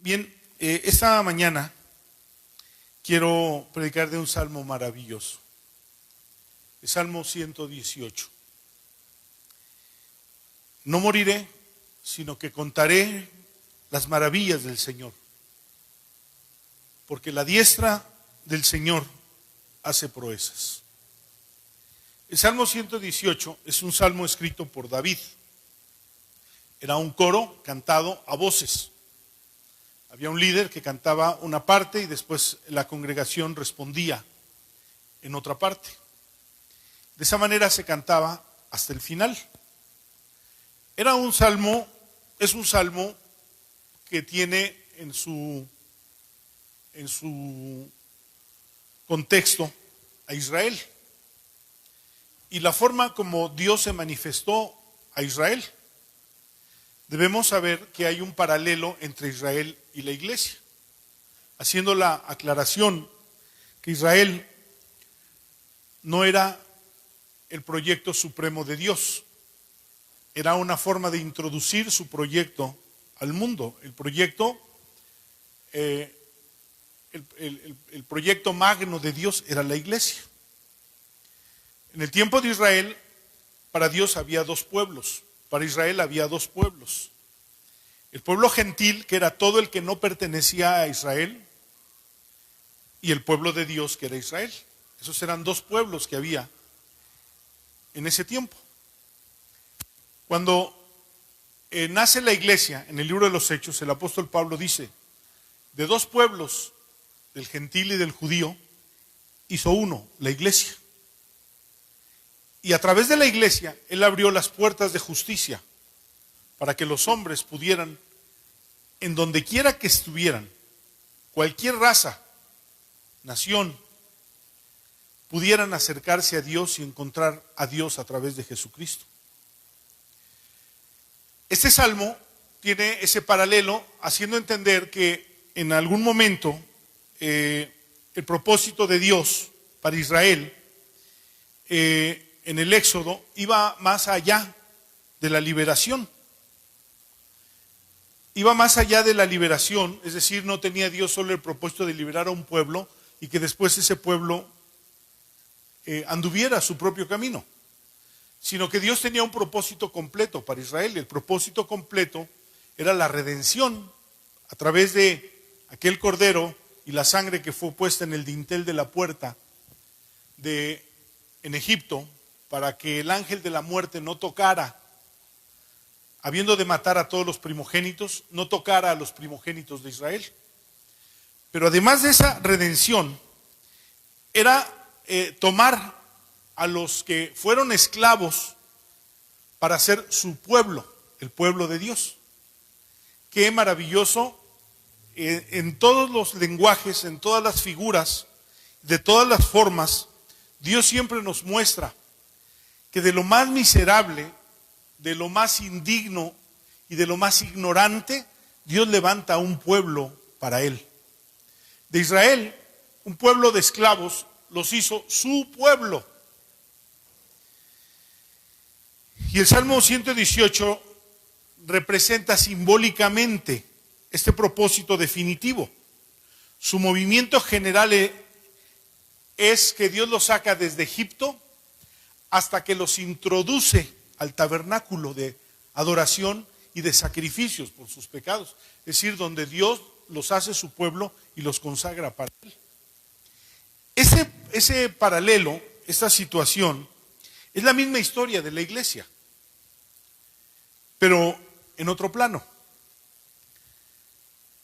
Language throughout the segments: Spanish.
Bien, esta mañana quiero predicar de un salmo maravilloso, el Salmo 118. No moriré, sino que contaré las maravillas del Señor, porque la diestra del Señor hace proezas. El Salmo 118 es un salmo escrito por David. Era un coro cantado a voces. Había un líder que cantaba una parte y después la congregación respondía en otra parte. De esa manera se cantaba hasta el final. Es un salmo que tiene en su contexto a Israel y la forma como Dios se manifestó a Israel. Debemos saber que hay un paralelo entre Israel y la iglesia, haciendo la aclaración que Israel no era el proyecto supremo de Dios, era una forma de introducir su proyecto al mundo. El proyecto magno de Dios era la iglesia. En el tiempo de Israel, para Dios había dos pueblos. Para Israel había dos pueblos. El pueblo gentil, que era todo el que no pertenecía a Israel, y el pueblo de Dios, que era Israel. Esos eran dos pueblos que había en ese tiempo. Cuando nace la iglesia, en el libro de los Hechos, el apóstol Pablo dice, de dos pueblos, del gentil y del judío, hizo uno, la iglesia. Y a través de la iglesia, él abrió las puertas de justicia para que los hombres pudieran, en donde quiera que estuvieran, cualquier raza, nación, pudieran acercarse a Dios y encontrar a Dios a través de Jesucristo. Este salmo tiene ese paralelo, haciendo entender que en algún momento el propósito de Dios para Israel en el Éxodo iba más allá de la liberación. Iba más allá de la liberación, es decir, no tenía Dios solo el propósito de liberar a un pueblo y que después ese pueblo anduviera su propio camino, sino que Dios tenía un propósito completo para Israel. Y el propósito completo era la redención a través de aquel cordero y la sangre que fue puesta en el dintel de la puerta en Egipto, para que el ángel de la muerte no tocara, habiendo de matar a todos los primogénitos, no tocara a los primogénitos de Israel. Pero además de esa redención, era tomar a los que fueron esclavos para ser su pueblo, el pueblo de Dios. Qué maravilloso, en todos los lenguajes, en todas las figuras, de todas las formas, Dios siempre nos muestra que de lo más miserable, de lo más indigno y de lo más ignorante, Dios levanta a un pueblo para Él. De Israel, un pueblo de esclavos, los hizo su pueblo. Y el Salmo 118 representa simbólicamente este propósito definitivo. Su movimiento general es que Dios los saca desde Egipto hasta que los introduce al tabernáculo de adoración y de sacrificios por sus pecados. Es decir, donde Dios los hace su pueblo y los consagra para Él. Ese paralelo, esta situación, es la misma historia de la iglesia, pero en otro plano.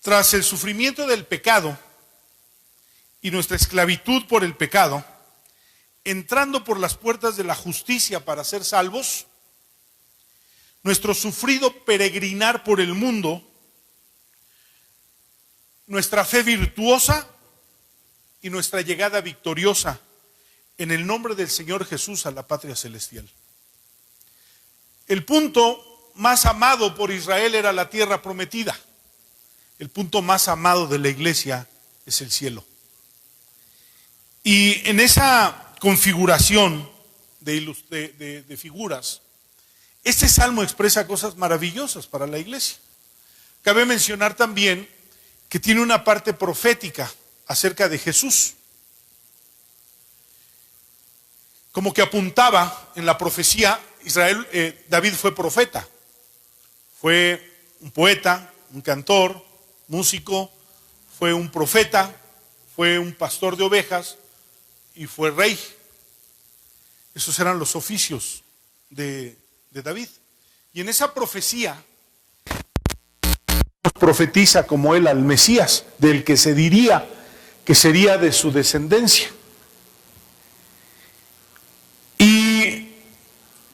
Tras el sufrimiento del pecado y nuestra esclavitud por el pecado, entrando por las puertas de la justicia para ser salvos, nuestro sufrido peregrinar por el mundo, nuestra fe virtuosa y nuestra llegada victoriosa en el nombre del Señor Jesús a la patria celestial. El punto más amado por Israel era la tierra prometida. El punto más amado de la iglesia es el cielo. Y en esa configuración de figuras, este salmo expresa cosas maravillosas para la iglesia. Cabe mencionar también que tiene una parte profética acerca de Jesús. Como que apuntaba en la profecía, David fue profeta, fue un poeta, un cantor, músico, fue un profeta, fue un pastor de ovejas y fue rey. Esos eran los oficios de David. Y en esa profecía profetiza como él al Mesías, del que se diría que sería de su descendencia. Y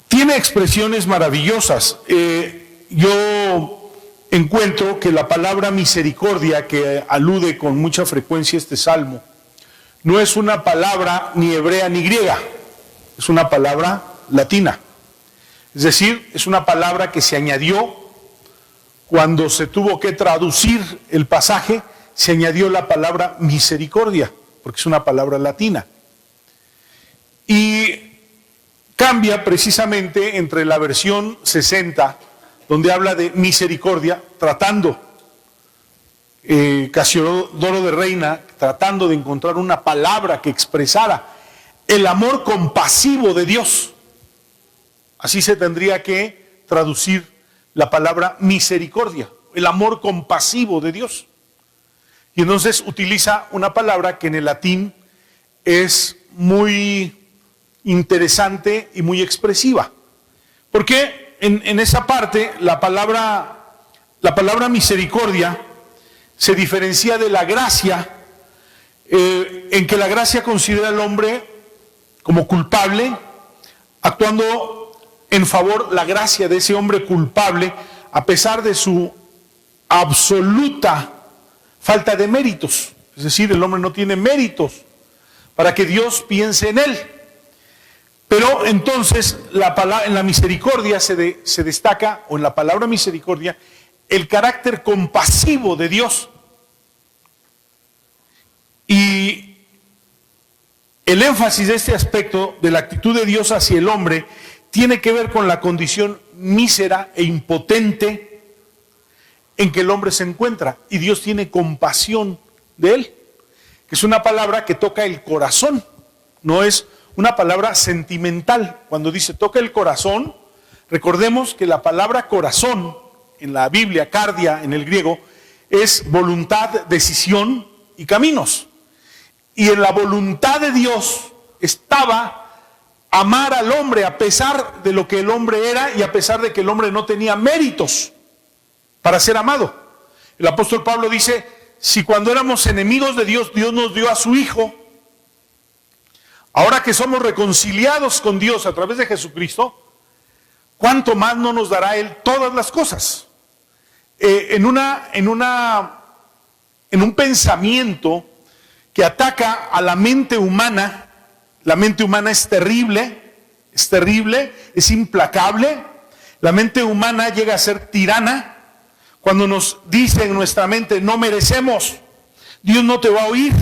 tiene expresiones maravillosas. Yo encuentro que la palabra misericordia, que alude con mucha frecuencia este salmo, no es una palabra ni hebrea ni griega, es una palabra latina. Es decir, es una palabra que se añadió cuando se tuvo que traducir el pasaje, se añadió la palabra misericordia, porque es una palabra latina. Y cambia precisamente entre la versión 60, donde habla de misericordia, tratando, Casiodoro de Reina, tratando de encontrar una palabra que expresara el amor compasivo de Dios. Así se tendría que traducir la palabra misericordia, el amor compasivo de Dios. Y entonces utiliza una palabra que en el latín es muy interesante y muy expresiva. Porque en esa parte la palabra misericordia se diferencia de la gracia, en que la gracia considera al hombre como culpable, actuando en favor la gracia de ese hombre culpable, a pesar de su absoluta falta de méritos. Es decir, el hombre no tiene méritos para que Dios piense en él. Pero entonces en la misericordia se destaca, o en la palabra misericordia, el carácter compasivo de Dios. Y el énfasis de este aspecto de la actitud de Dios hacia el hombre tiene que ver con la condición mísera e impotente en que el hombre se encuentra, y Dios tiene compasión de él, que es una palabra que toca el corazón, no es una palabra sentimental. Cuando dice toca el corazón, recordemos que la palabra corazón en la Biblia, cardia en el griego, es voluntad, decisión y caminos. Y en la voluntad de Dios estaba amar al hombre a pesar de lo que el hombre era y a pesar de que el hombre no tenía méritos para ser amado. El apóstol Pablo dice, si cuando éramos enemigos de Dios, Dios nos dio a su Hijo, ahora que somos reconciliados con Dios a través de Jesucristo, ¿cuánto más no nos dará Él todas las cosas? En un pensamiento que ataca a la mente humana es terrible, es implacable. La mente humana llega a ser tirana cuando nos dice en nuestra mente, no merecemos, Dios no te va a oír,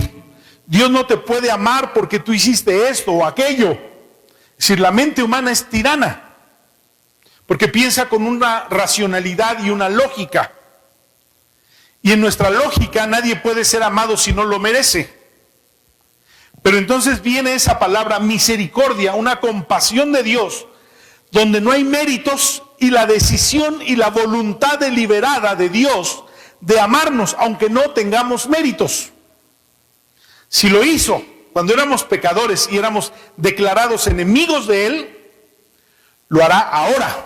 Dios no te puede amar porque tú hiciste esto o aquello. Es decir, la mente humana es tirana, porque piensa con una racionalidad y una lógica. Y en nuestra lógica nadie puede ser amado si no lo merece. Pero entonces viene esa palabra misericordia, una compasión de Dios, donde no hay méritos y la decisión y la voluntad deliberada de Dios de amarnos, aunque no tengamos méritos. Si lo hizo cuando éramos pecadores y éramos declarados enemigos de Él, lo hará ahora,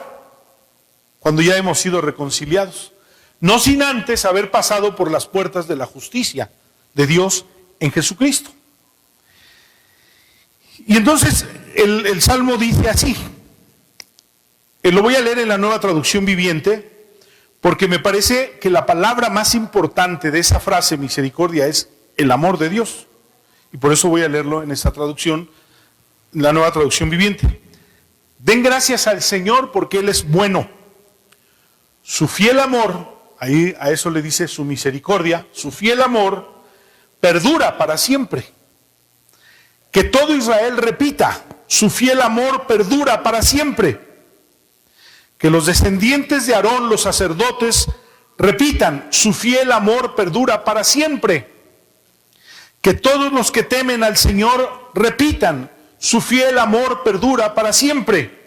cuando ya hemos sido reconciliados. No sin antes haber pasado por las puertas de la justicia de Dios en Jesucristo. Y entonces el Salmo dice así, lo voy a leer en la Nueva Traducción Viviente, porque me parece que la palabra más importante de esa frase misericordia es el amor de Dios. Y por eso voy a leerlo en esta traducción, la Nueva Traducción Viviente. Den gracias al Señor porque Él es bueno. Su fiel amor, ahí a eso le dice su misericordia, su fiel amor perdura para siempre. Que todo Israel repita, su fiel amor perdura para siempre. Que los descendientes de Aarón, los sacerdotes, Repitan, su fiel amor perdura para siempre. Que todos los que temen al Señor repitan, su fiel amor perdura para siempre.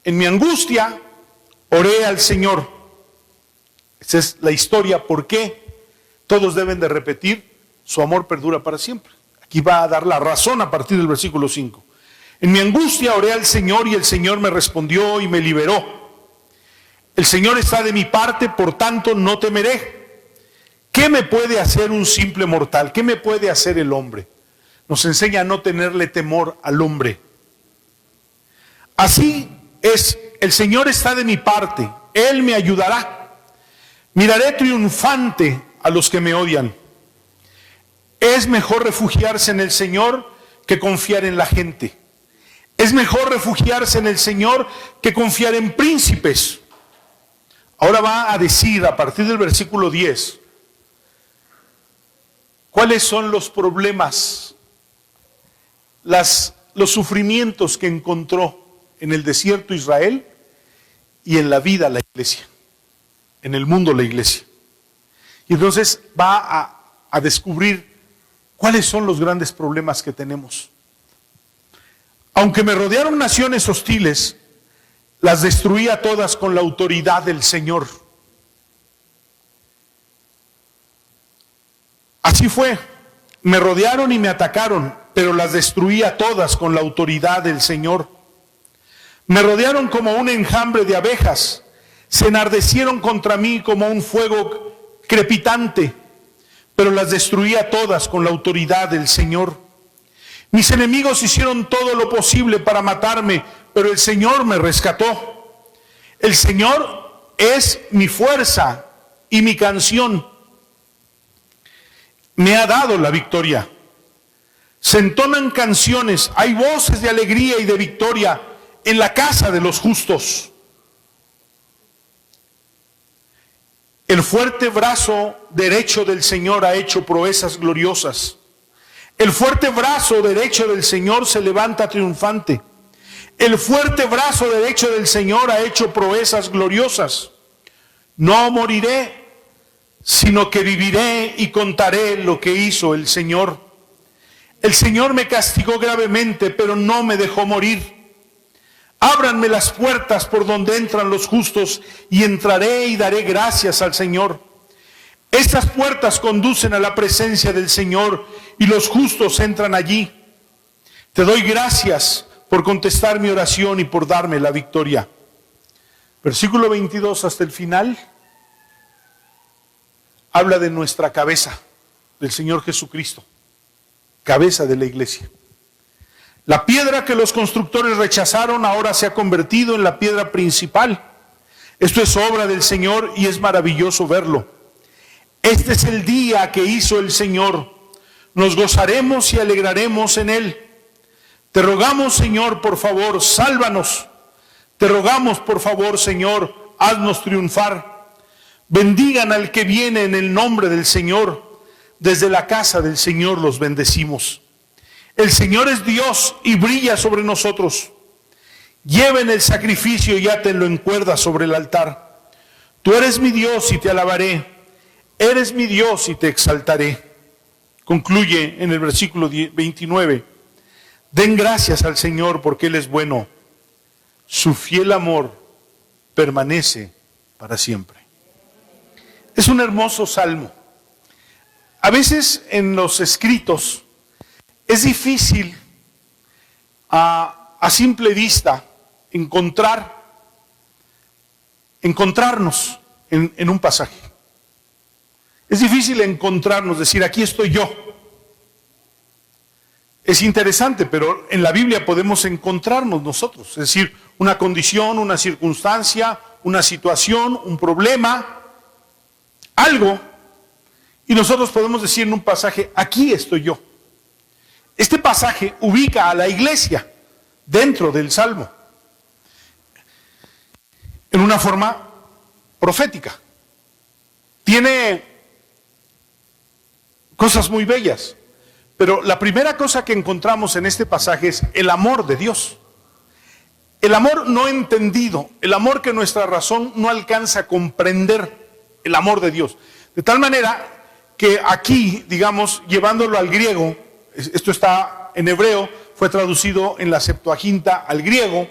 En mi angustia oré al Señor. Esa es la historia, ¿por qué? Todos deben de repetir, su amor perdura para siempre. Aquí va a dar la razón a partir del versículo 5. En mi angustia oré al Señor y el Señor me respondió y me liberó. El Señor está de mi parte, por tanto no temeré. ¿Qué me puede hacer un simple mortal? ¿Qué me puede hacer el hombre? Nos enseña a no tenerle temor al hombre. Así es, el Señor está de mi parte, Él me ayudará. Miraré triunfante a los que me odian. Es mejor refugiarse en el Señor que confiar en la gente. Es mejor refugiarse en el Señor que confiar en príncipes. Ahora va a decir a partir del versículo 10, ¿cuáles son los problemas, los sufrimientos que encontró en el desierto Israel y en la vida la iglesia, en el mundo la iglesia? Y entonces va a descubrir cuáles son los grandes problemas que tenemos. Aunque me rodearon naciones hostiles, las destruí a todas con la autoridad del Señor. Así fue, me rodearon y me atacaron, pero las destruí a todas con la autoridad del Señor. Me rodearon como un enjambre de abejas, se enardecieron contra mí como un fuego crepitante, pero las destruí a todas con la autoridad del Señor. Mis enemigos hicieron todo lo posible para matarme, pero el Señor me rescató. El Señor es mi fuerza y mi canción. Me ha dado la victoria. Se entonan canciones, hay voces de alegría y de victoria en la casa de los justos. El fuerte brazo derecho del Señor ha hecho proezas gloriosas. El fuerte brazo derecho del Señor se levanta triunfante. El fuerte brazo derecho del Señor ha hecho proezas gloriosas. No moriré, sino que viviré y contaré lo que hizo el Señor. El Señor me castigó gravemente, pero no me dejó morir. Ábranme las puertas por donde entran los justos, y entraré y daré gracias al Señor. Estas puertas conducen a la presencia del Señor, y los justos entran allí. Te doy gracias por contestar mi oración y por darme la victoria. Versículo 22 hasta el final. Habla de nuestra cabeza, del Señor Jesucristo, cabeza de la iglesia. La piedra que los constructores rechazaron ahora se ha convertido en la piedra principal. Esto es obra del Señor y es maravilloso verlo. Este es el día que hizo el Señor. Nos gozaremos y alegraremos en él. Te rogamos, Señor, por favor, sálvanos. Te rogamos, por favor, Señor, haznos triunfar. Bendigan al que viene en el nombre del Señor. Desde la casa del Señor los bendecimos. El Señor es Dios y brilla sobre nosotros. Lleven el sacrificio y átenlo en cuerdas sobre el altar. Tú eres mi Dios y te alabaré. Eres mi Dios y te exaltaré. Concluye en el versículo 29. Den gracias al Señor porque Él es bueno. Su fiel amor permanece para siempre. Es un hermoso salmo. A veces en los escritos es difícil a simple vista encontrarnos en un pasaje. Es difícil encontrarnos, decir, aquí estoy yo. Es interesante, pero en la Biblia podemos encontrarnos nosotros. Es decir, una condición, una circunstancia, una situación, un problema, algo. Y nosotros podemos decir en un pasaje, aquí estoy yo. Este pasaje ubica a la iglesia dentro del Salmo, en una forma profética. Tiene cosas muy bellas, pero la primera cosa que encontramos en este pasaje es el amor de Dios. El amor no entendido, el amor que nuestra razón no alcanza a comprender. el amor de Dios. De tal manera que aquí, digamos, llevándolo al griego, esto está en hebreo, fue traducido en la Septuaginta al griego,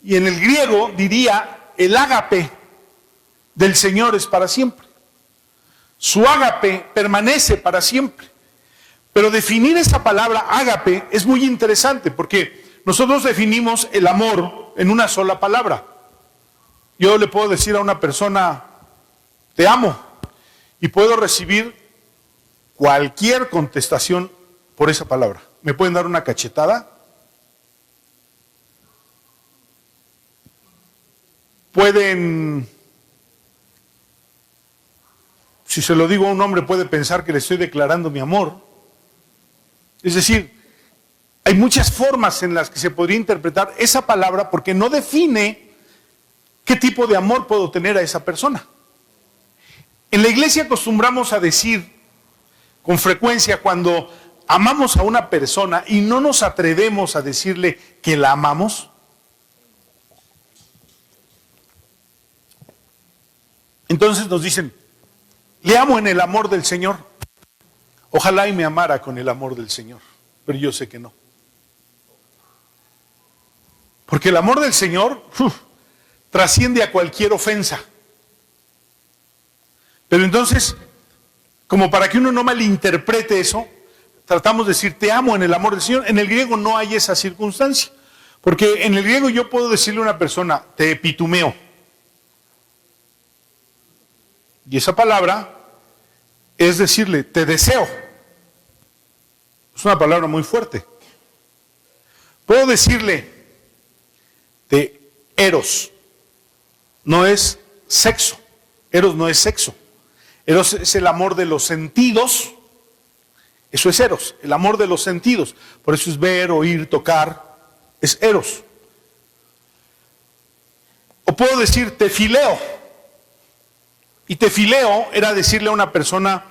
y en el griego diría, el ágape del Señor es para siempre. Su ágape permanece para siempre. Pero definir esa palabra ágape es muy interesante, porque nosotros definimos el amor en una sola palabra. Yo le puedo decir a una persona, te amo, y puedo recibir cualquier contestación por esa palabra. ¿Me pueden dar una cachetada? Pueden, si se lo digo a un hombre, puede pensar que le estoy declarando mi amor. Es decir, hay muchas formas en las que se podría interpretar esa palabra porque no define qué tipo de amor puedo tener a esa persona. En la iglesia acostumbramos a decir con frecuencia cuando amamos a una persona y no nos atrevemos a decirle que la amamos, entonces nos dicen, le amo en el amor del Señor. Ojalá y me amara con el amor del Señor, pero yo sé que no. Porque el amor del Señor trasciende a cualquier ofensa. Pero entonces, como para que uno no malinterprete eso, tratamos de decir, te amo en el amor del Señor. En el griego no hay esa circunstancia. Porque en el griego yo puedo decirle a una persona, te epitumeo. Y esa palabra es decirle, te deseo. Es una palabra muy fuerte. Puedo decirle, te eros. No es sexo. Eros no es sexo. Eros es el amor de los sentidos. Eso es eros, el amor de los sentidos. Por eso es ver, oír, tocar. Es eros. O puedo decir, te fileo. Y te fileo era decirle a una persona,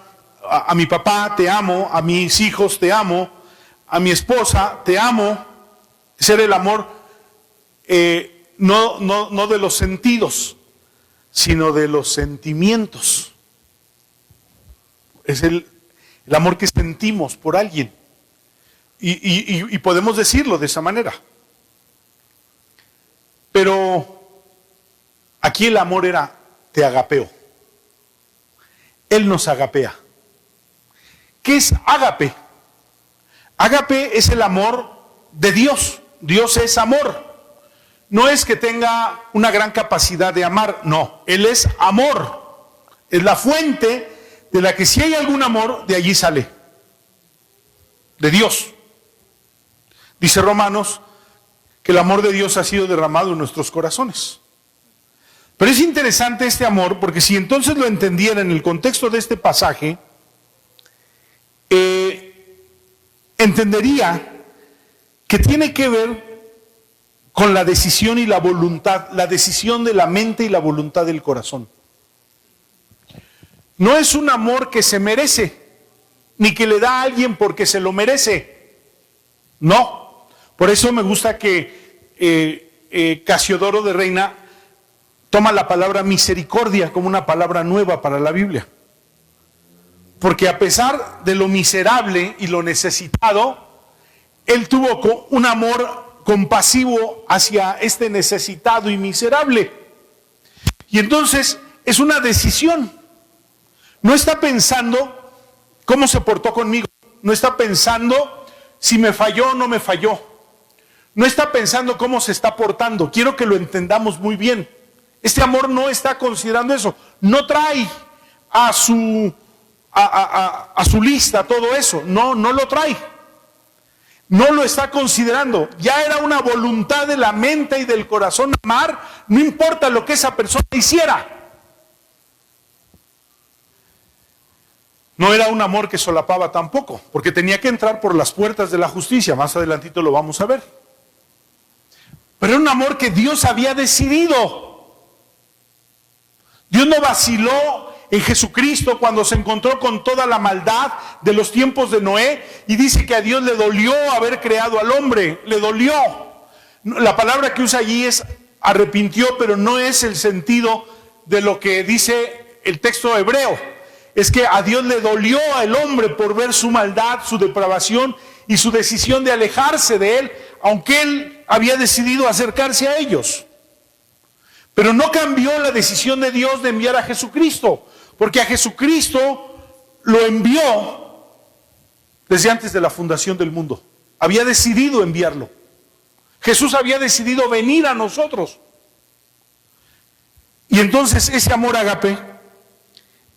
a mi papá te amo, a mis hijos te amo, a mi esposa te amo. Ser el amor no de los sentidos, sino de los sentimientos. Es el amor que sentimos por alguien. Y podemos decirlo de esa manera. Pero aquí el amor era, te agapeo. Él nos agapea. ¿Qué es ágape? Ágape es el amor de Dios. Dios es amor. No es que tenga una gran capacidad de amar, no. Él es amor. Es la fuente de la que si hay algún amor, de allí sale. De Dios. Dice Romanos que el amor de Dios ha sido derramado en nuestros corazones. Pero es interesante este amor porque si entonces lo entendiera en el contexto de este pasaje, entendería que tiene que ver con la decisión y la voluntad, la decisión de la mente y la voluntad del corazón. No es un amor que se merece, ni que le da a alguien porque se lo merece. No. Por eso me gusta que Casiodoro de Reina toma la palabra misericordia como una palabra nueva para la Biblia. Porque a pesar de lo miserable y lo necesitado, él tuvo un amor compasivo hacia este necesitado y miserable. Y entonces es una decisión. No está pensando cómo se portó conmigo. No está pensando si me falló o no me falló. No está pensando cómo se está portando. Quiero que lo entendamos muy bien. Este amor no está considerando eso. No trae a su lista todo eso. No lo trae. No lo está considerando. Ya era una voluntad de la mente y del corazón amar, no importa lo que esa persona hiciera. No era un amor que solapaba tampoco, porque tenía que entrar por las puertas de la justicia. Más adelantito lo vamos a ver. Pero era un amor que Dios había decidido. Dios no vaciló en Jesucristo cuando se encontró con toda la maldad de los tiempos de Noé y dice que a Dios le dolió haber creado al hombre, le dolió. La palabra que usa allí es arrepintió, pero no es el sentido de lo que dice el texto hebreo, es que a Dios le dolió al hombre por ver su maldad, su depravación y su decisión de alejarse de él, aunque él había decidido acercarse a ellos. Pero no cambió la decisión de Dios de enviar a Jesucristo, porque a Jesucristo lo envió desde antes de la fundación del mundo. Había decidido enviarlo. Jesús había decidido venir a nosotros. Y entonces ese amor ágape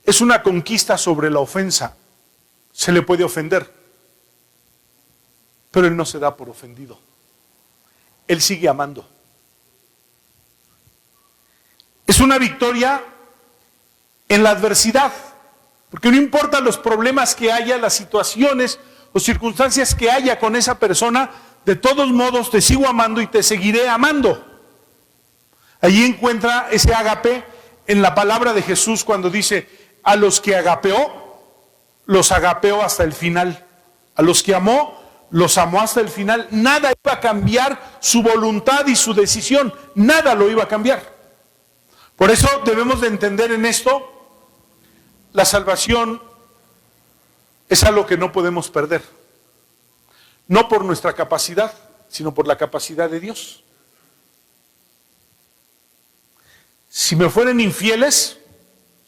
es una conquista sobre la ofensa. Se le puede ofender, pero Él no se da por ofendido. Él sigue amando. Es una victoria en la adversidad, porque no importa los problemas que haya, las situaciones o circunstancias que haya con esa persona, de todos modos te sigo amando y te seguiré amando. Allí encuentra ese ágape en la palabra de Jesús cuando dice: a los que agapeó, los agapeó hasta el final. A los que amó, los amó hasta el final. Nada iba a cambiar su voluntad y su decisión. Nada lo iba a cambiar. Por eso debemos de entender en esto, la salvación es algo que no podemos perder. No por nuestra capacidad, sino por la capacidad de Dios. Si me fueren infieles,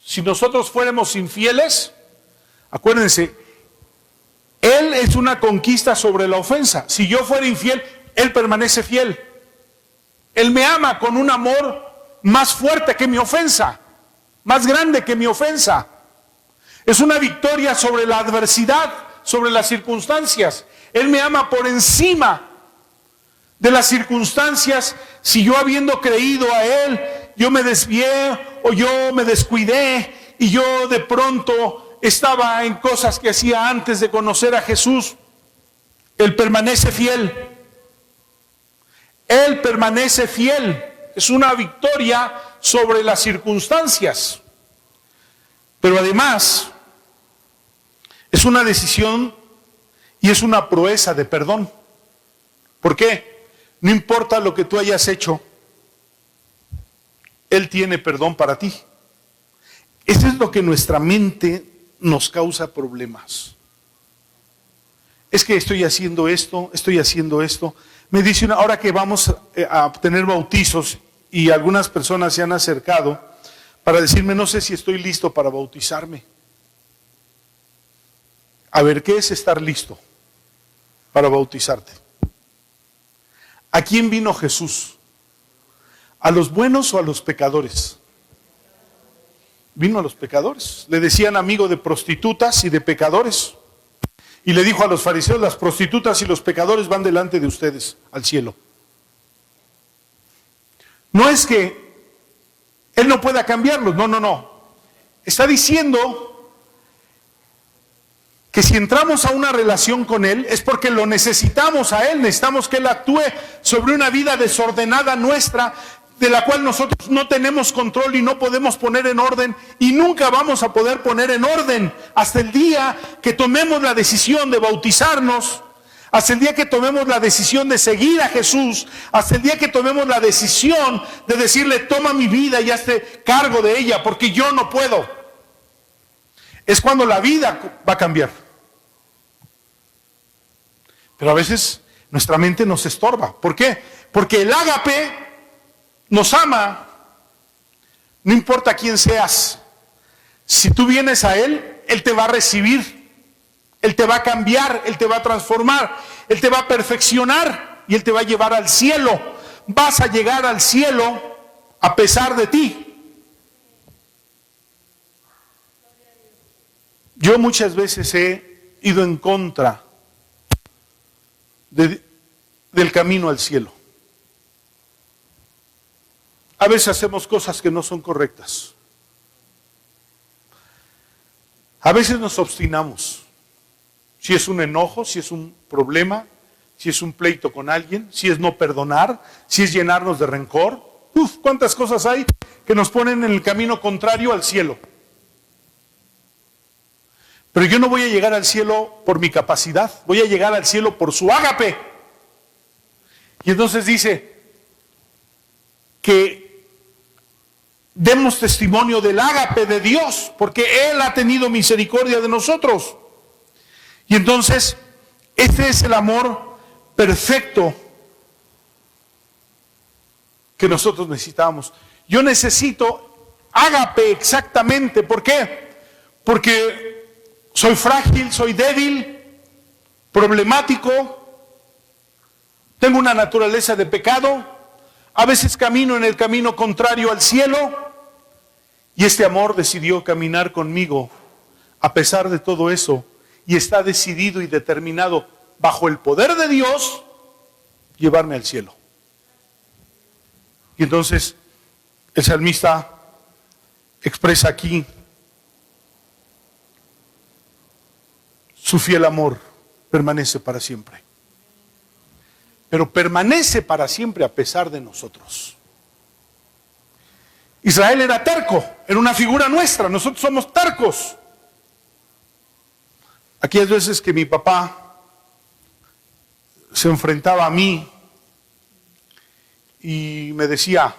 si nosotros fuéramos infieles, acuérdense, Él es una conquista sobre la ofensa. Si yo fuera infiel, Él permanece fiel. Él me ama con un amor más fuerte que mi ofensa, más grande que mi ofensa. Es una victoria sobre la adversidad, sobre las circunstancias. Él me ama por encima de las circunstancias. Si yo, habiendo creído a Él, yo me desvié o yo me descuidé y yo de pronto estaba en cosas que hacía antes de conocer a Jesús, Él permanece fiel. Él permanece fiel. Es una victoria sobre las circunstancias. Pero además, es una decisión y es una proeza de perdón. ¿Por qué? No importa lo que tú hayas hecho, Él tiene perdón para ti. Eso es lo que nuestra mente nos causa problemas. Es que estoy haciendo esto, estoy haciendo esto. Me dice ahora que vamos a tener bautizos y algunas personas se han acercado para decirme: no sé si estoy listo para bautizarme. A ver, ¿qué es estar listo para bautizarte? ¿A quién vino Jesús? ¿A los buenos o a los pecadores? Vino a los pecadores. Le decían amigo de prostitutas y de pecadores. Y le dijo a los fariseos: las prostitutas y los pecadores van delante de ustedes al cielo. No es que Él no pueda cambiarlos, no. Está diciendo que si entramos a una relación con Él es porque lo necesitamos a Él, necesitamos que Él actúe sobre una vida desordenada nuestra, de la cual nosotros no tenemos control y no podemos poner en orden, y nunca vamos a poder poner en orden hasta el día que tomemos la decisión de bautizarnos, hasta el día que tomemos la decisión de seguir a Jesús, hasta el día que tomemos la decisión de decirle: toma mi vida y hazte cargo de ella, porque yo no puedo. Es cuando la vida va a cambiar. Pero a veces nuestra mente nos estorba. ¿Por qué? Porque el ágape nos ama, no importa quién seas. Si tú vienes a Él, Él te va a recibir, Él te va a cambiar, Él te va a transformar, Él te va a perfeccionar y Él te va a llevar al cielo. Vas a llegar al cielo a pesar de ti. Yo muchas veces he ido en contra del camino al cielo. A veces hacemos cosas que no son correctas. A veces nos obstinamos. Si es un enojo, si es un problema, si es un pleito con alguien, si es no perdonar, si es llenarnos de rencor. ¿Cuántas cosas hay que nos ponen en el camino contrario al cielo? Pero yo no voy a llegar al cielo por mi capacidad, voy a llegar al cielo por su ágape. Y entonces dice que demos testimonio del ágape de Dios, porque Él ha tenido misericordia de nosotros. Y entonces, este es el amor perfecto que nosotros necesitamos. Yo necesito ágape exactamente. ¿Por qué? Porque soy frágil, soy débil, problemático, tengo una naturaleza de pecado, a veces camino en el camino contrario al cielo, y este amor decidió caminar conmigo a pesar de todo eso, y está decidido y determinado bajo el poder de Dios llevarme al cielo. Y entonces el salmista expresa aquí su fiel amor permanece para siempre. Pero permanece para siempre a pesar de nosotros. Israel era terco, era una figura nuestra, nosotros somos tercos. Aquellas veces que mi papá se enfrentaba a mí y me decía,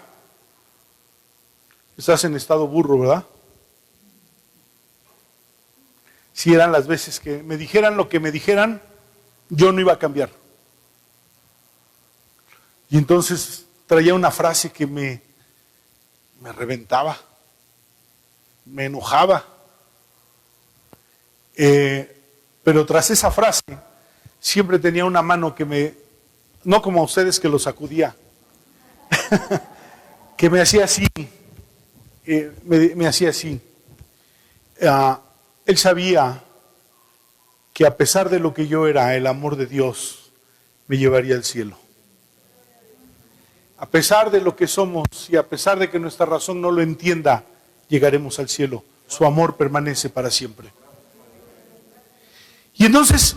estás en estado burro, ¿verdad? Si eran las veces que me dijeran lo que me dijeran, yo no iba a cambiar. Y entonces traía una frase que me reventaba, me enojaba. Pero tras esa frase, siempre tenía una mano que no como a ustedes que lo sacudía, que me hacía así, me hacía así. Él sabía que a pesar de lo que yo era, el amor de Dios me llevaría al cielo. A pesar de lo que somos y a pesar de que nuestra razón no lo entienda, llegaremos al cielo. Su amor permanece para siempre. Y entonces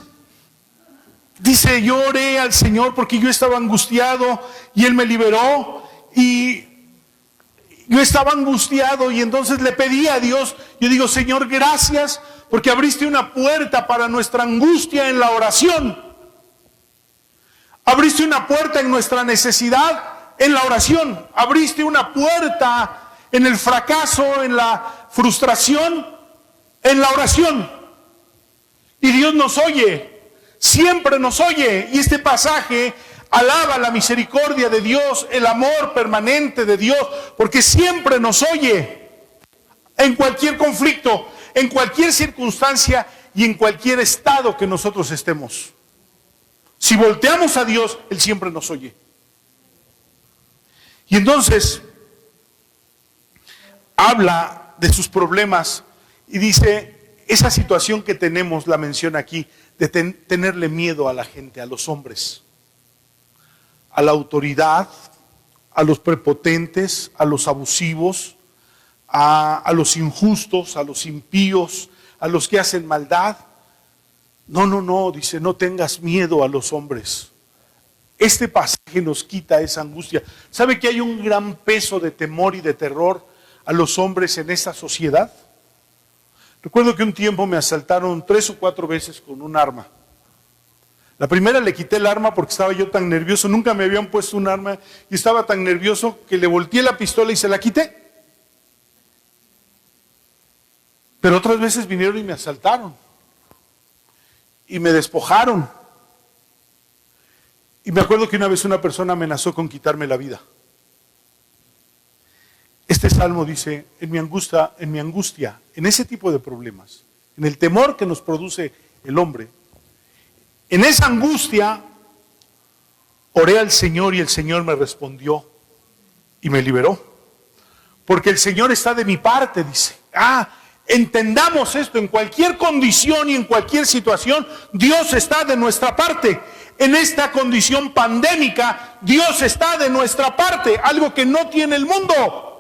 dice, yo oré al Señor porque yo estaba angustiado y Él me liberó, y yo estaba angustiado y entonces le pedí a Dios, yo digo, Señor, gracias porque abriste una puerta para nuestra angustia en la oración. Abriste una puerta en nuestra necesidad en la oración. Abriste una puerta en el fracaso, en la frustración, en la oración. Y Dios nos oye, siempre nos oye. Y este pasaje alaba la misericordia de Dios, el amor permanente de Dios, porque siempre nos oye en cualquier conflicto, en cualquier circunstancia y en cualquier estado que nosotros estemos. Si volteamos a Dios, Él siempre nos oye. Y entonces habla de sus problemas y dice, esa situación que tenemos, la menciona aquí, de tenerle miedo a la gente, a los hombres, a la autoridad, a los prepotentes, a los abusivos, a los injustos, a los impíos, a los que hacen maldad. No, dice, no tengas miedo a los hombres. Este pasaje nos quita esa angustia. ¿Sabe que hay un gran peso de temor y de terror a los hombres en esta sociedad? Recuerdo que un tiempo me asaltaron 3 o 4 veces con un arma. La primera le quité el arma porque estaba yo tan nervioso, nunca me habían puesto un arma y estaba tan nervioso que le volteé la pistola y se la quité. Pero otras veces vinieron y me asaltaron y me despojaron. Y me acuerdo que una vez una persona amenazó con quitarme la vida. Este salmo dice, en mi angustia, en ese tipo de problemas, en el temor que nos produce el hombre, en esa angustia, oré al Señor y el Señor me respondió y me liberó. Porque el Señor está de mi parte, dice. Entendamos esto, en cualquier condición y en cualquier situación, Dios está de nuestra parte. En esta condición pandémica, Dios está de nuestra parte, algo que no tiene el mundo.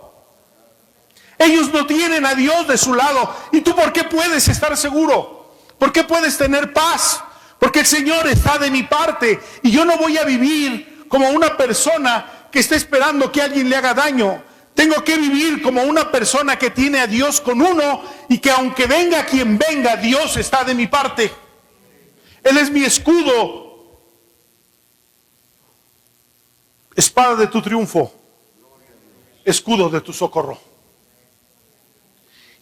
Ellos no tienen a Dios de su lado. ¿Y tú por qué puedes estar seguro? ¿Por qué puedes tener paz? Porque el Señor está de mi parte y yo no voy a vivir como una persona que está esperando que alguien le haga daño. Tengo que vivir como una persona que tiene a Dios con uno y que aunque venga quien venga, Dios está de mi parte. Él es mi escudo. Espada de tu triunfo, escudo de tu socorro.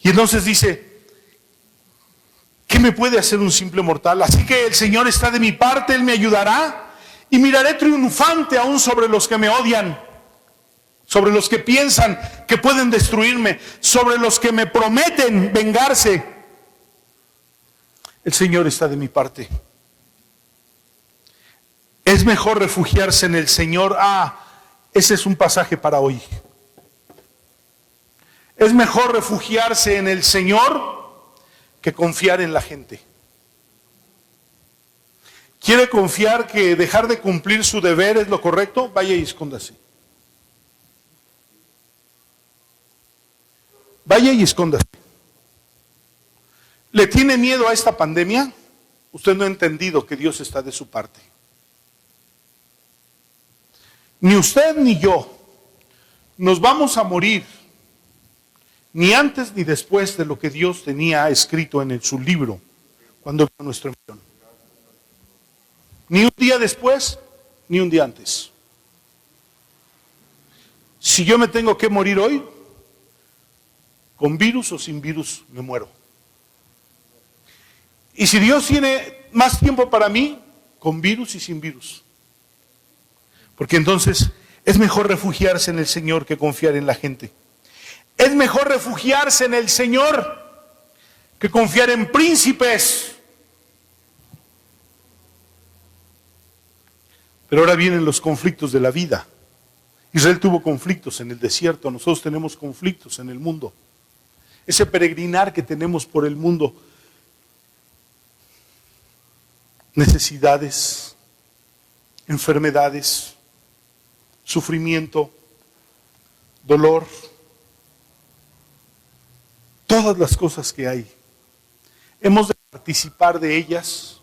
Y entonces dice, ¿qué me puede hacer un simple mortal? Así que el Señor está de mi parte, Él me ayudará y miraré triunfante aún sobre los que me odian, sobre los que piensan que pueden destruirme, sobre los que me prometen vengarse. El Señor está de mi parte. Es mejor refugiarse en el Señor. Ese es un pasaje para hoy. Es mejor refugiarse en el Señor que confiar en la gente. ¿Quiere confiar que dejar de cumplir su deber es lo correcto? Vaya y escóndase. Vaya y escóndase. ¿Le tiene miedo a esta pandemia? Usted no ha entendido que Dios está de su parte. Ni usted ni yo nos vamos a morir, ni antes ni después de lo que Dios tenía escrito en su libro, cuando vino nuestro envión. Ni un día después, ni un día antes. Si yo me tengo que morir hoy, con virus o sin virus, me muero. Y si Dios tiene más tiempo para mí, con virus y sin virus. Porque entonces es mejor refugiarse en el Señor que confiar en la gente. Es mejor refugiarse en el Señor que confiar en príncipes. Pero ahora vienen los conflictos de la vida. Israel tuvo conflictos en el desierto, nosotros tenemos conflictos en el mundo. Ese peregrinar que tenemos por el mundo, necesidades, enfermedades, sufrimiento, dolor, todas las cosas que hay. Hemos de participar de ellas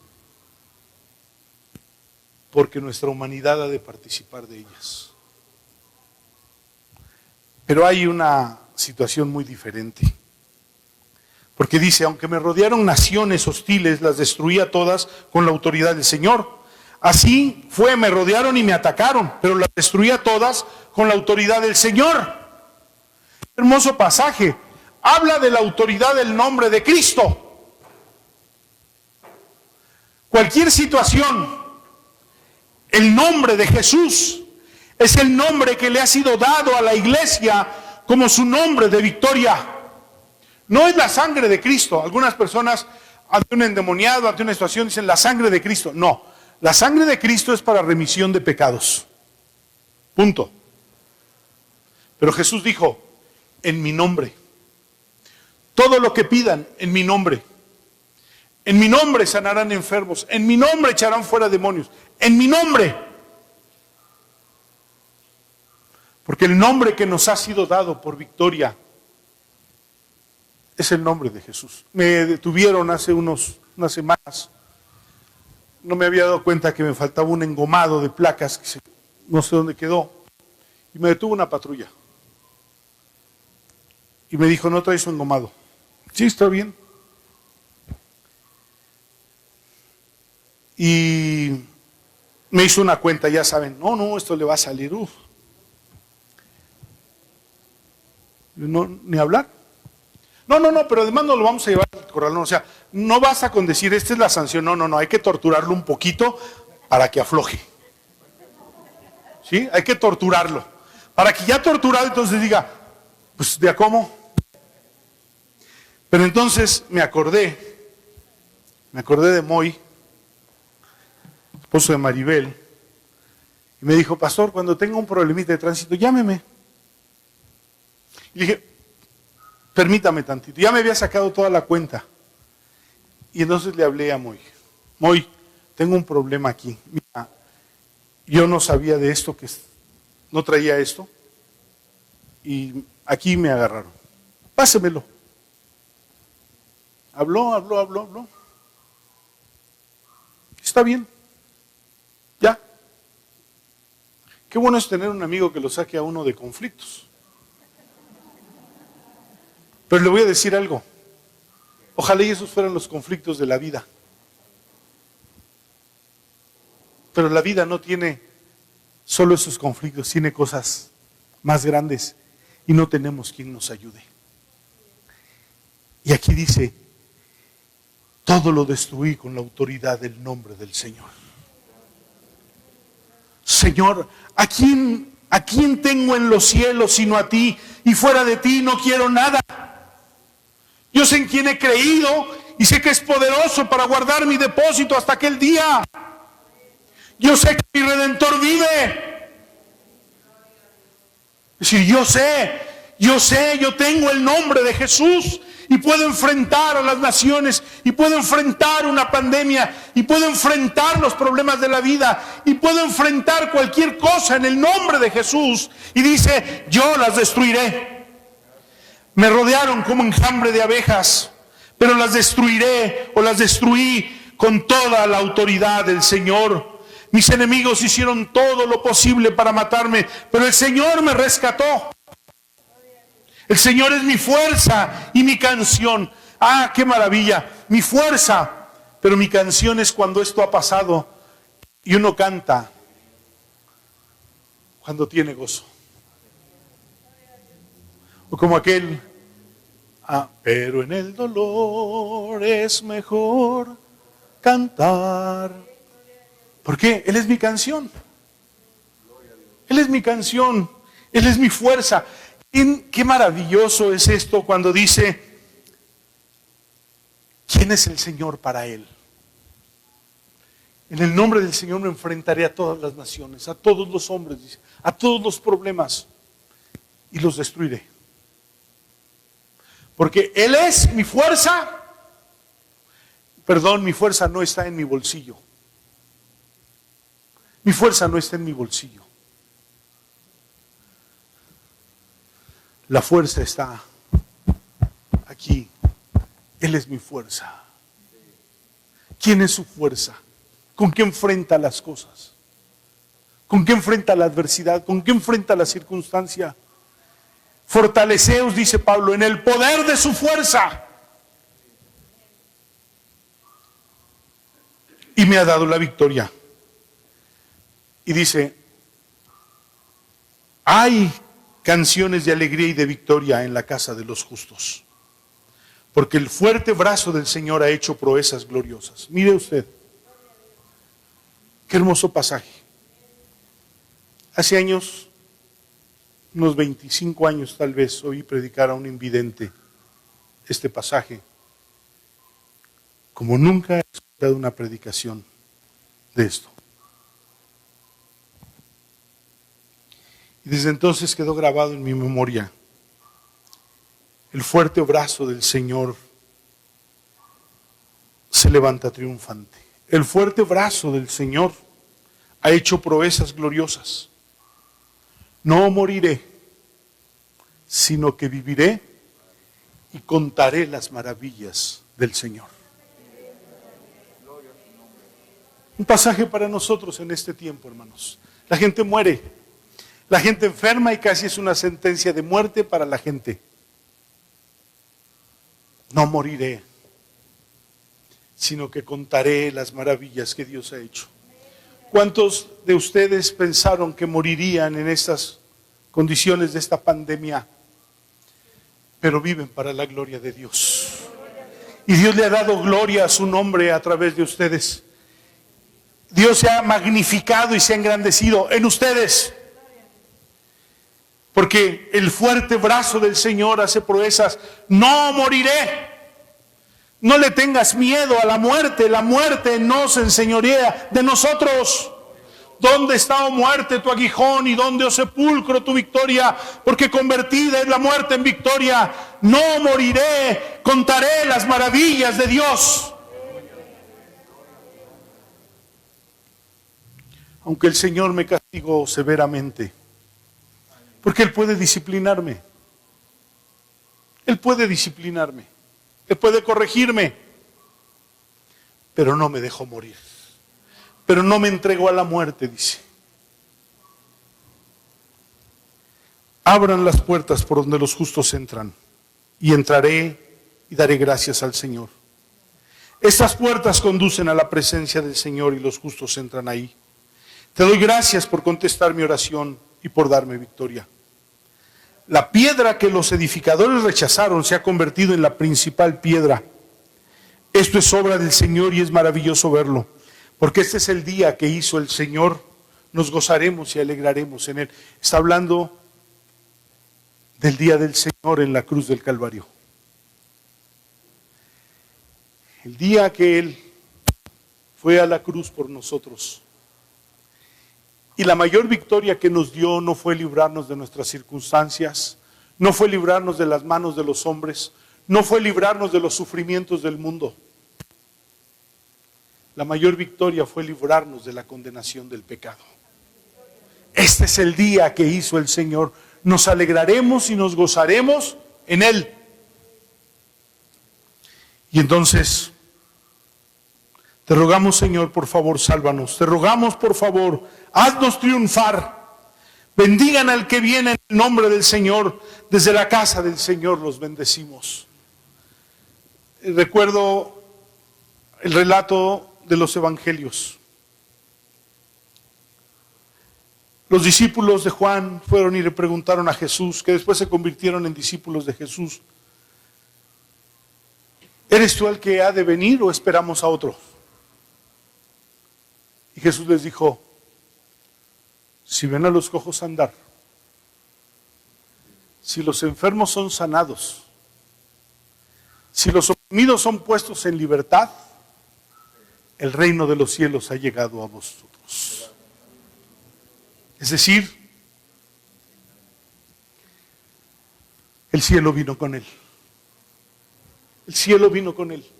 porque nuestra humanidad ha de participar de ellas. Pero hay una situación muy diferente. Porque dice, aunque me rodearon naciones hostiles, las destruí a todas con la autoridad del Señor. Así fue, me rodearon y me atacaron, pero las destruí a todas con la autoridad del Señor. Hermoso pasaje. Habla de la autoridad del nombre de Cristo. Cualquier situación, el nombre de Jesús es el nombre que le ha sido dado a la iglesia como su nombre de victoria. No es la sangre de Cristo. Algunas personas ante un endemoniado, ante una situación, dicen la sangre de Cristo. No, la sangre de Cristo es para remisión de pecados. Punto. Pero Jesús dijo, en mi nombre. Todo lo que pidan, en mi nombre. En mi nombre sanarán enfermos. En mi nombre echarán fuera demonios. En mi nombre. Porque el nombre que nos ha sido dado por victoria es el nombre de Jesús. Me detuvieron hace unas semanas. No me había dado cuenta que me faltaba un engomado de placas, que no sé dónde quedó. Y me detuvo una patrulla. Y me dijo, ¿no traes un engomado? Sí, está bien. Y me hizo una cuenta, ya saben, no, esto le va a salir, No, ni hablar. No, pero además no lo vamos a llevar al corralón. O sea, no basta con decir, esta es la sanción. No, hay que torturarlo un poquito para que afloje. ¿Sí? Hay que torturarlo. Para que ya torturado entonces diga, pues, ¿de a cómo? Pero entonces me acordé de Moy, esposo de Maribel, y me dijo, pastor, cuando tenga un problemita de tránsito, llámeme. Y le dije, permítame tantito, ya me había sacado toda la cuenta. Y entonces le hablé a Moy, tengo un problema aquí. Mira, yo no sabía de esto, que no traía esto, y aquí me agarraron. Pásemelo. Habló. Está bien. Ya. Qué bueno es tener un amigo que lo saque a uno de conflictos. Pero le voy a decir algo. Ojalá y esos fueran los conflictos de la vida. Pero la vida no tiene solo esos conflictos, tiene cosas más grandes y no tenemos quien nos ayude. Y aquí dice, todo lo destruí con la autoridad del nombre del Señor. Señor, ¿a quién tengo en los cielos sino a ti? Y fuera de ti no quiero nada. Yo sé en quién he creído y sé que es poderoso para guardar mi depósito hasta aquel día. Yo sé que mi Redentor vive. Es decir, yo tengo el nombre de Jesús y puedo enfrentar a las naciones y puedo enfrentar una pandemia y puedo enfrentar los problemas de la vida y puedo enfrentar cualquier cosa en el nombre de Jesús. Y dice, yo las destruiré. Me rodearon como enjambre de abejas, pero las destruiré o las destruí con toda la autoridad del Señor. Mis enemigos hicieron todo lo posible para matarme, pero el Señor me rescató. El Señor es mi fuerza y mi canción. ¡Ah, qué maravilla! Mi fuerza, pero mi canción es cuando esto ha pasado y uno canta cuando tiene gozo. O como aquel, pero en el dolor es mejor cantar. ¿Por qué? Él es mi canción. Él es mi canción. Él es mi fuerza. Qué maravilloso es esto cuando dice, ¿quién es el Señor para él? En el nombre del Señor me enfrentaré a todas las naciones, a todos los hombres, dice, a todos los problemas y los destruiré. Porque Él es mi fuerza. Perdón, mi fuerza no está en mi bolsillo. Mi fuerza no está en mi bolsillo. La fuerza está aquí. Él es mi fuerza. ¿Quién es su fuerza? ¿Con qué enfrenta las cosas? ¿Con qué enfrenta la adversidad? ¿Con qué enfrenta la circunstancia? Fortaleceos, dice Pablo, en el poder de su fuerza. Y me ha dado la victoria. Y dice, hay canciones de alegría y de victoria en la casa de los justos, porque el fuerte brazo del Señor ha hecho proezas gloriosas. Mire usted, qué hermoso pasaje. Hace años, unos 25 años tal vez, oí predicar a un invidente este pasaje, como nunca he escuchado una predicación de esto. Y desde entonces quedó grabado en mi memoria el fuerte brazo del Señor se levanta triunfante. El fuerte brazo del Señor ha hecho proezas gloriosas. No moriré, sino que viviré y contaré las maravillas del Señor. Un pasaje para nosotros en este tiempo, hermanos. La gente muere. La gente enferma y casi es una sentencia de muerte para la gente. No moriré, sino que contaré las maravillas que Dios ha hecho. ¿Cuántos de ustedes pensaron que morirían en estas condiciones de esta pandemia? Pero viven para la gloria de Dios. Y Dios le ha dado gloria a su nombre a través de ustedes. Dios se ha magnificado y se ha engrandecido en ustedes. Porque el fuerte brazo del Señor hace proezas. No moriré. No le tengas miedo a la muerte no se enseñorea de nosotros. ¿Dónde está, oh muerte, tu aguijón? ¿Y dónde, oh sepulcro, tu victoria? Porque convertida es la muerte en victoria. No moriré, contaré las maravillas de Dios. Aunque el Señor me castigó severamente, porque Él puede disciplinarme. Él puede disciplinarme. Él puede corregirme. Pero no me dejó morir. Pero no me entregó a la muerte, dice. Abran las puertas por donde los justos entran. Y entraré y daré gracias al Señor. Estas puertas conducen a la presencia del Señor y los justos entran ahí. Te doy gracias por contestar mi oración y por darme victoria. La piedra que los edificadores rechazaron se ha convertido en la principal piedra. Esto es obra del Señor y es maravilloso verlo, porque este es el día que hizo el Señor. Nos gozaremos y alegraremos en él. Está hablando del día del Señor en la cruz del Calvario. El día que Él fue a la cruz por nosotros. Y la mayor victoria que nos dio no fue librarnos de nuestras circunstancias, no fue librarnos de las manos de los hombres, no fue librarnos de los sufrimientos del mundo. La mayor victoria fue librarnos de la condenación del pecado. Este es el día que hizo el Señor. Nos alegraremos y nos gozaremos en Él. Y entonces, te rogamos, Señor, por favor, sálvanos. Te rogamos, por favor, haznos triunfar. Bendigan al que viene en el nombre del Señor. Desde la casa del Señor los bendecimos. Recuerdo el relato de los evangelios. Los discípulos de Juan fueron y le preguntaron a Jesús, que después se convirtieron en discípulos de Jesús: ¿eres tú el que ha de venir o esperamos a otro? Y Jesús les dijo: si ven a los cojos andar, si los enfermos son sanados, si los oprimidos son puestos en libertad, el reino de los cielos ha llegado a vosotros. Es decir, el cielo vino con él. El cielo vino con él.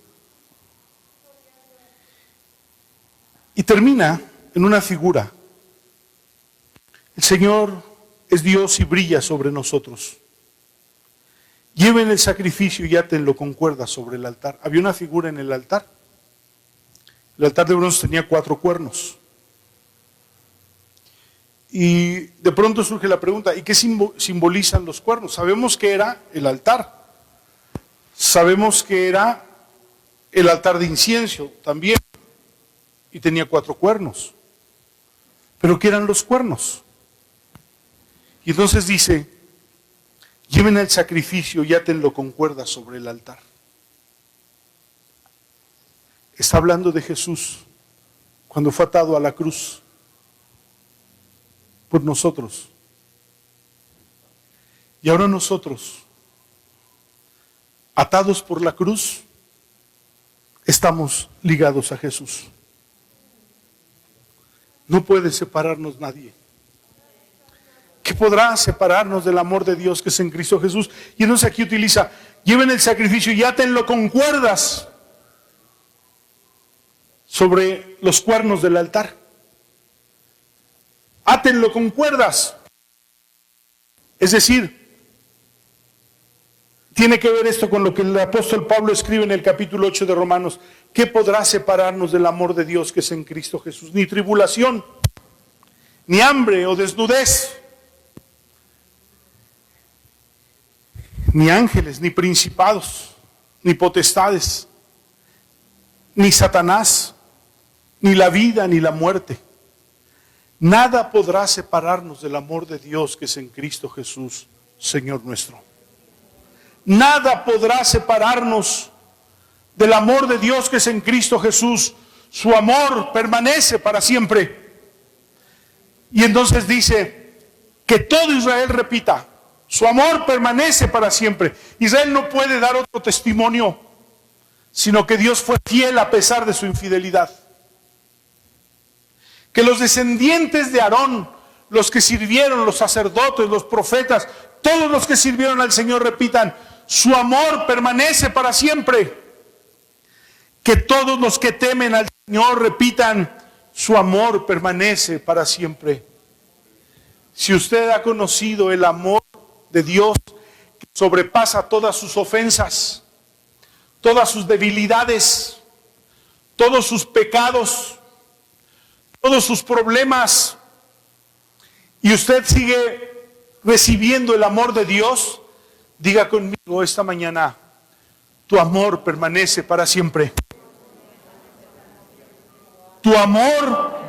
Y termina en una figura. El Señor es Dios y brilla sobre nosotros. Lleven el sacrificio y átenlo con cuerdas sobre el altar. Había una figura en el altar. El altar de bronce tenía 4 cuernos. Y de pronto surge la pregunta: ¿y qué simbolizan los cuernos? Sabemos que era el altar. Sabemos que era el altar de incienso también. Y tenía 4 cuernos. ¿Pero qué eran los cuernos? Y entonces dice: lleven el sacrificio y átenlo con cuerdas sobre el altar. Está hablando de Jesús cuando fue atado a la cruz por nosotros. Y ahora nosotros, atados por la cruz, estamos ligados a Jesús. No puede separarnos nadie. ¿Qué podrá separarnos del amor de Dios que es en Cristo Jesús? Y entonces aquí utiliza: lleven el sacrificio y átenlo con cuerdas sobre los cuernos del altar. Átenlo con cuerdas. Es decir, tiene que ver esto con lo que el apóstol Pablo escribe en el capítulo 8 de Romanos: ¿qué podrá separarnos del amor de Dios que es en Cristo Jesús? Ni tribulación, ni hambre o desnudez, ni ángeles, ni principados, ni potestades, ni Satanás, ni la vida, ni la muerte. Nada podrá separarnos del amor de Dios que es en Cristo Jesús, Señor nuestro. Nada podrá separarnos del amor de Dios que es en Cristo Jesús. Su amor permanece para siempre. Y entonces dice que todo Israel repita: su amor permanece para siempre. Israel no puede dar otro testimonio, sino que Dios fue fiel a pesar de su infidelidad. Que los descendientes de Aarón, los que sirvieron, los sacerdotes, los profetas, todos los que sirvieron al Señor repitan: su amor permanece para siempre. Que todos los que temen al Señor repitan: su amor permanece para siempre. Si usted ha conocido el amor de Dios que sobrepasa todas sus ofensas, todas sus debilidades, todos sus pecados, todos sus problemas, y usted sigue recibiendo el amor de Dios, diga conmigo esta mañana: tu amor permanece para siempre. Tu amor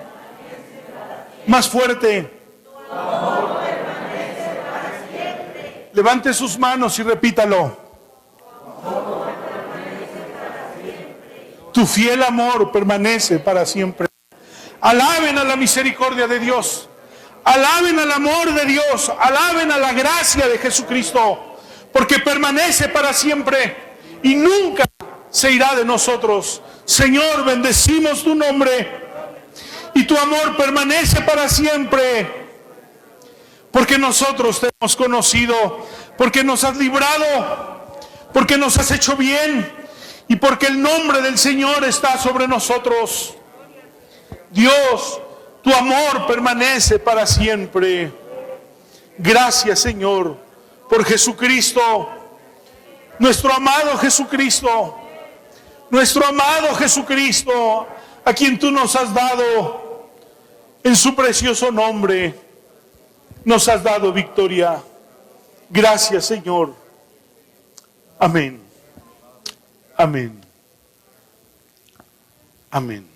más fuerte. Tu amor permanece para siempre. Levante sus manos y repítalo. Tu fiel amor permanece para siempre. Alaben a la misericordia de Dios. Alaben al amor de Dios. Alaben a la gracia de Jesucristo. Porque permanece para siempre y nunca se irá de nosotros. Señor, bendecimos tu nombre. Y tu amor permanece para siempre. Porque nosotros te hemos conocido. Porque nos has librado. Porque nos has hecho bien. Y porque el nombre del Señor está sobre nosotros. Dios, tu amor permanece para siempre. Gracias, Señor, por Jesucristo, nuestro amado Jesucristo, a quien tú nos has dado, en su precioso nombre, nos has dado victoria. Gracias, Señor. Amén. Amén. Amén.